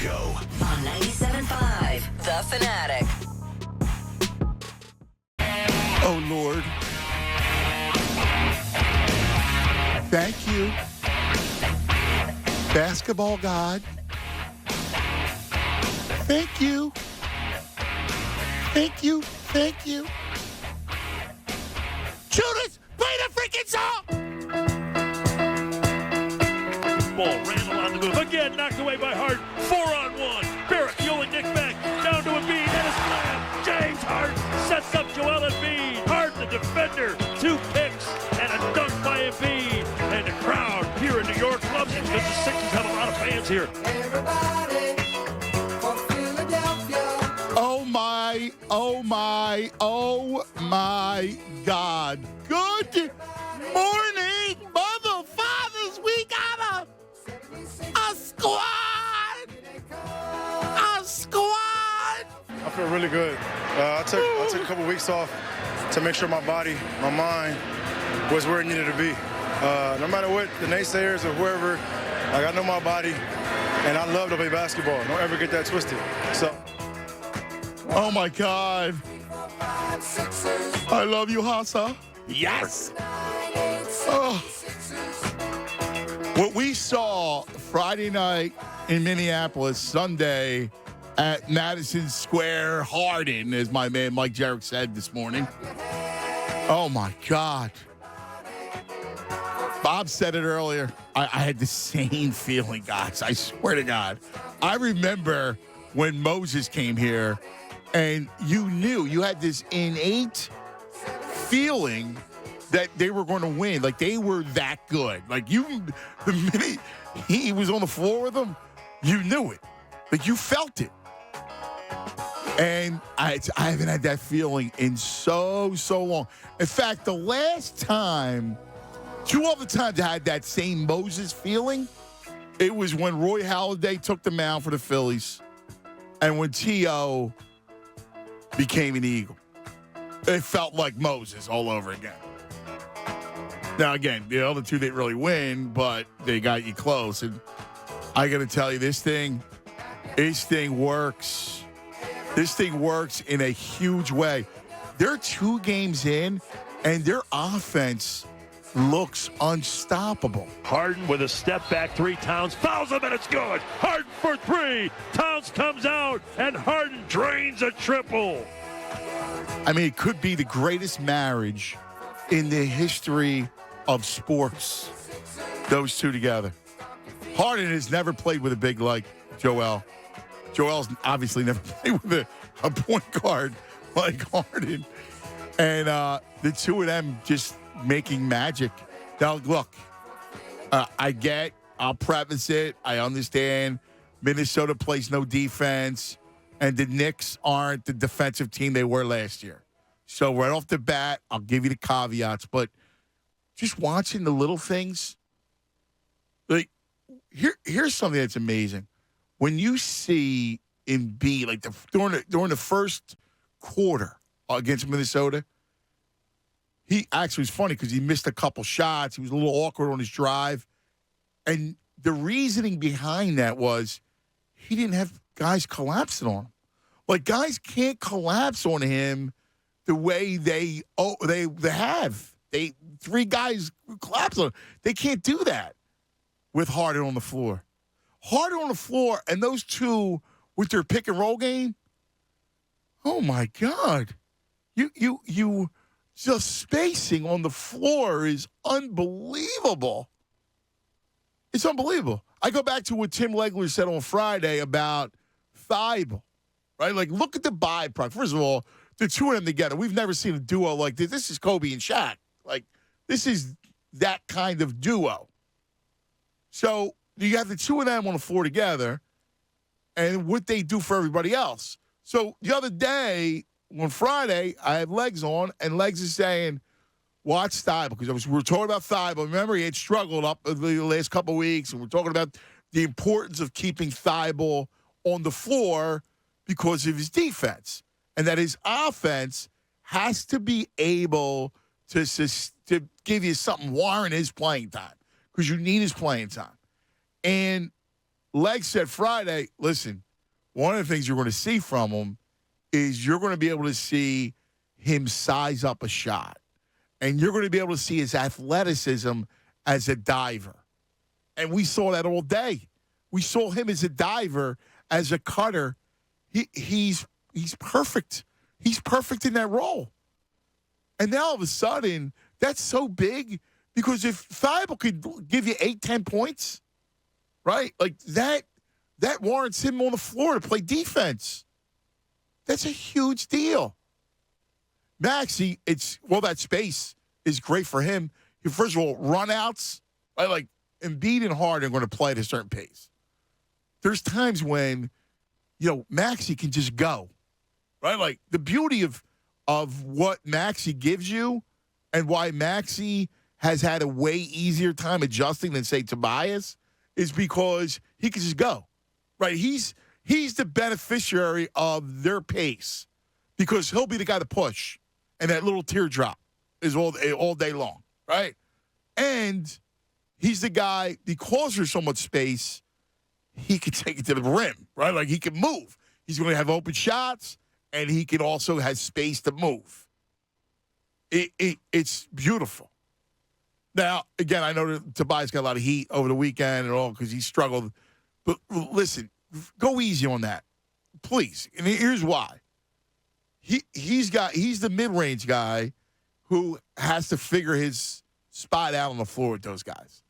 Show on 97.5 The Fanatic. Oh, Lord. Thank you, basketball God. Thank you. Thank you. Thank you. Judas, play the freaking song! Ball, Randall on the move. Again, knocked away by Hart. 4-on-1. Barrett fueling Nick back. Down to Embiid. And a slam. James Hart sets up Joel Embiid. Hart, the defender. 2 picks and a dunk by Embiid. And the crowd here in New York loves him because the Sixers have a lot of fans here. Everybody for Philadelphia. Oh my God. Good morning, mother fathers. We got a squad. A squad. I feel really good. I took a couple weeks off to make sure my body, my mind was where it needed to be. No matter what the naysayers or whoever, like I know my body, and I love to play basketball. Don't ever get that twisted. So. Oh my God. I love you, Hassa. Yes. Oh. What we saw Friday night in Minneapolis, Sunday at Madison Square Garden, as my man Mike Jarrett said this morning. Oh, my God. Bob said it earlier. I had the same feeling, guys. I swear to God. I remember when Moses came here, and you knew, you had this innate feeling that they were going to win. Like, they were that good. Like, the minute he was on the floor with them, you knew it. Like, you felt it. And I haven't had that feeling in so long. In fact, the last time, 2 other times I had that same Moses feeling, it was when Roy Halladay took the mound for the Phillies and when T.O. became an Eagle. It felt like Moses all over again. Now, again, the other two didn't really win, but they got you close. And I got to tell you, this thing works. This thing works in a huge way. They're 2 games in, and their offense looks unstoppable. Harden with a step back 3. Towns fouls him, and it's good. Harden for 3. Towns comes out, and Harden drains a triple. I mean, it could be the greatest marriage in the history of sports, those two together. Harden has never played with a big like Joel. Joel's obviously never played with a point guard like Harden. And the two of them just making magic. Now, look, I'll preface it. I understand Minnesota plays no defense, and the Knicks aren't the defensive team they were last year. So right off the bat, I'll give you the caveats. But just watching the little things, like here's something that's amazing. When you see Embiid, like during the first quarter against Minnesota, he actually was funny because he missed a couple shots. He was a little awkward on his drive. And the reasoning behind that was he didn't have guys collapsing on him. Like, guys can't collapse on him the way they have. 3 guys collapse on him. They can't do that with Harden on the floor. Harden on the floor and those two with their pick and roll game. Oh my God. You just spacing on the floor is unbelievable. It's unbelievable. I go back to what Tim Legler said on Friday about Thibault, right? Like, look at the byproduct. First of all, the two of them together, we've never seen a duo like this. This is Kobe and Shaq. Like, this is that kind of duo. So you have the two of them on the floor together and what they do for everybody else. So the other day, on Friday, I had Legs on, and Legs is saying, watch Thibault, because we were talking about Thibault. Remember, he had struggled up the last couple of weeks, and we're talking about the importance of keeping Thibault on the floor because of his defense, and that his offense has to be able to give you something warrant his playing time, because you need his playing time. And Leg said Friday, listen, one of the things you're going to see from him is you're going to be able to see him size up a shot. And you're going to be able to see his athleticism as a diver. And we saw that all day. We saw him as a diver, as a cutter. He's perfect. He's perfect in that role. And now all of a sudden, that's so big because if Thibault could give you 8, 10 points, right? Like that warrants him on the floor to play defense. That's a huge deal. Maxey, that space is great for him. First of all, run-outs, right? Like Embiid and Harden are going to play at a certain pace. There's times when, Maxey can just go, right? Like the beauty of what Maxey gives you and why Maxey has had a way easier time adjusting than, say, Tobias is because he can just go, right? He's the beneficiary of their pace because he'll be the guy to push, and that little teardrop is all day long, right? And he's the guy, because there's so much space, he can take it to the rim, right? Like he can move. He's going to have open shots, and he can also have space to move. It's beautiful. Now, again, I know that Tobias got a lot of heat over the weekend and all because he struggled. But listen, go easy on that, please. And here's why. He's the mid-range guy who has to figure his spot out on the floor with those guys.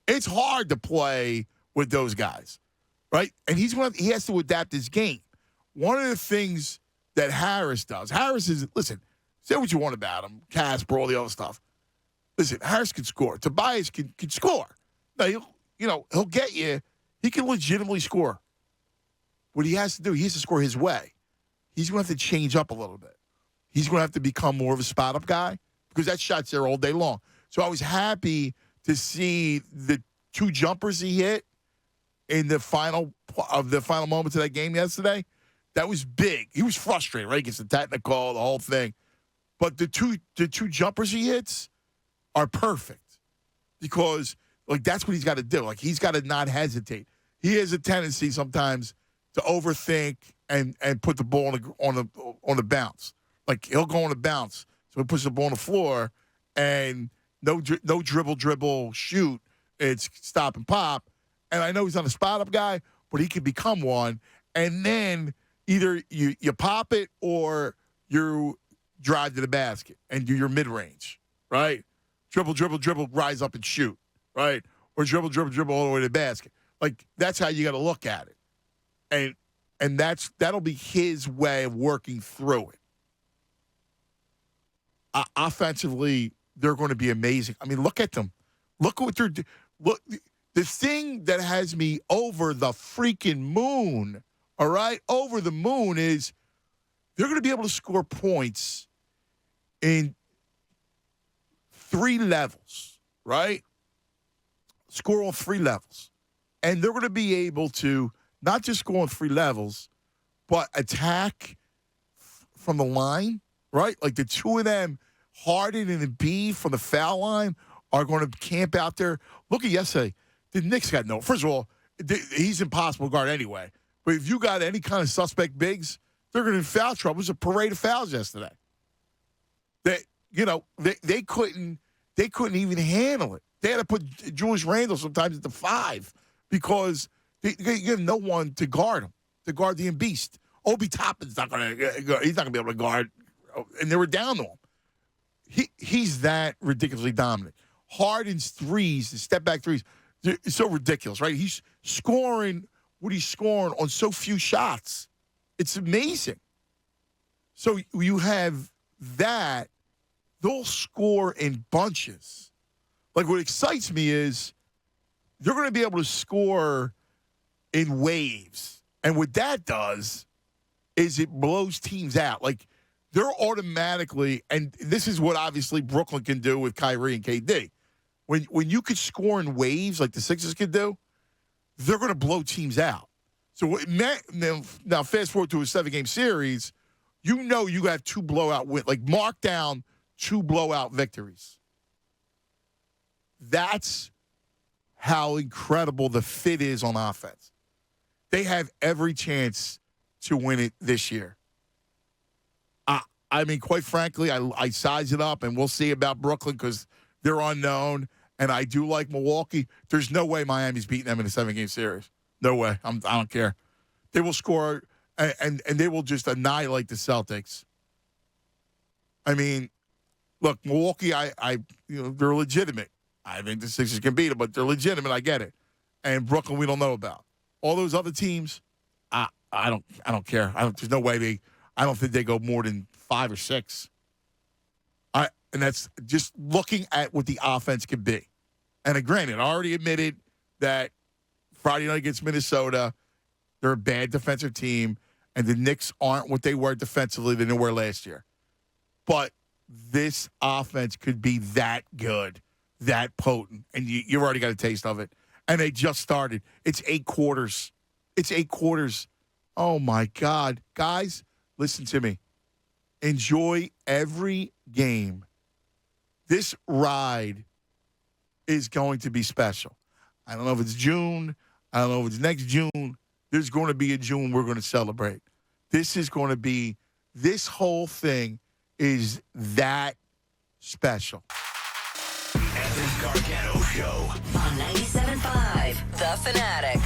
It's hard to play with those guys, right? And he has to adapt his game. One of the things that Harris does, listen, say what you want about him, Casper, all the other stuff. Listen, Harris can score. Tobias can score. Now, he'll get you. He can legitimately score. What he has to do, he has to score his way. He's going to have to change up a little bit. He's going to have to become more of a spot-up guy because that shot's there all day long. So I was happy to see the 2 jumpers he hit in the final moments of that game yesterday. That was big. He was frustrated, right? He gets the technical, the whole thing. But the two jumpers he hits are perfect because, like, that's what he's got to do. Like, he's got to not hesitate. He has a tendency sometimes to overthink and put the ball on the bounce. Like, he'll go on the bounce, so he puts the ball on the floor, and no dribble, shoot. It's stop and pop. And I know he's not a spot-up guy, but he can become one. And then either you pop it or you drive to the basket and do your mid-range, right? Dribble, rise up and shoot, right? Or dribble all the way to the basket. Like, that's how you got to look at it. And that'll be his way of working through it. Offensively, they're going to be amazing. I mean, look at them. Look at what they're doing. Look, the thing that has me over the freaking moon, all right, over the moon is they're going to be able to score points in 3 levels, right? Score on 3 levels. And they're going to be able to not just score on 3 levels, but attack from the line, right? Like the 2 of them, Harden and Embiid from the foul line, are going to camp out there. Look at yesterday. The Knicks got first of all, he's impossible to guard anyway. But if you got any kind of suspect bigs, they're going to be in foul trouble. It was a parade of fouls yesterday. They couldn't even handle it. They had to put Julius Randle sometimes at the 5 because they have no one to guard him, to guard the beast. Obi Toppin's not going to. He's not going to be able to guard, and they were down to him. He's that ridiculously dominant. Harden's threes, the step back threes, it's so ridiculous, right? He's scoring what he's scoring on so few shots. It's amazing. So you have that. They'll score in bunches. Like, what excites me is they're going to be able to score in waves. And what that does is it blows teams out. Like, they're automatically, and this is what obviously Brooklyn can do with Kyrie and KD. When you could score in waves like the Sixers could do, they're going to blow teams out. So now fast forward to a 7-game series, you have 2 blowout wins. Like, mark down 2 blowout victories. That's how incredible the fit is on offense. They have every chance to win it this year. I mean, quite frankly, I size it up, and we'll see about Brooklyn because they're unknown, and I do like Milwaukee. There's no way Miami's beating them in a 7-game series. No way. I don't care. They will score, and they will just annihilate the Celtics. I mean, look, Milwaukee, they're legitimate. I think the Sixers can beat them, but they're legitimate. I get it. And Brooklyn, we don't know about. All those other teams, I don't care. There's no way I don't think they go more than 5 or 6. And that's just looking at what the offense can be. And granted, I already admitted that Friday night against Minnesota, they're a bad defensive team, and the Knicks aren't what they were defensively than they were last year. But this offense could be that good, that potent, and you've already got a taste of it. And they just started. It's 8 quarters. Oh, my God. Guys, listen to me. Enjoy every game. This ride is going to be special. I don't know if it's June. I don't know if it's next June. There's going to be a June we're going to celebrate. This whole thing is that special. Gargano Show on 97.5 The Fanatic.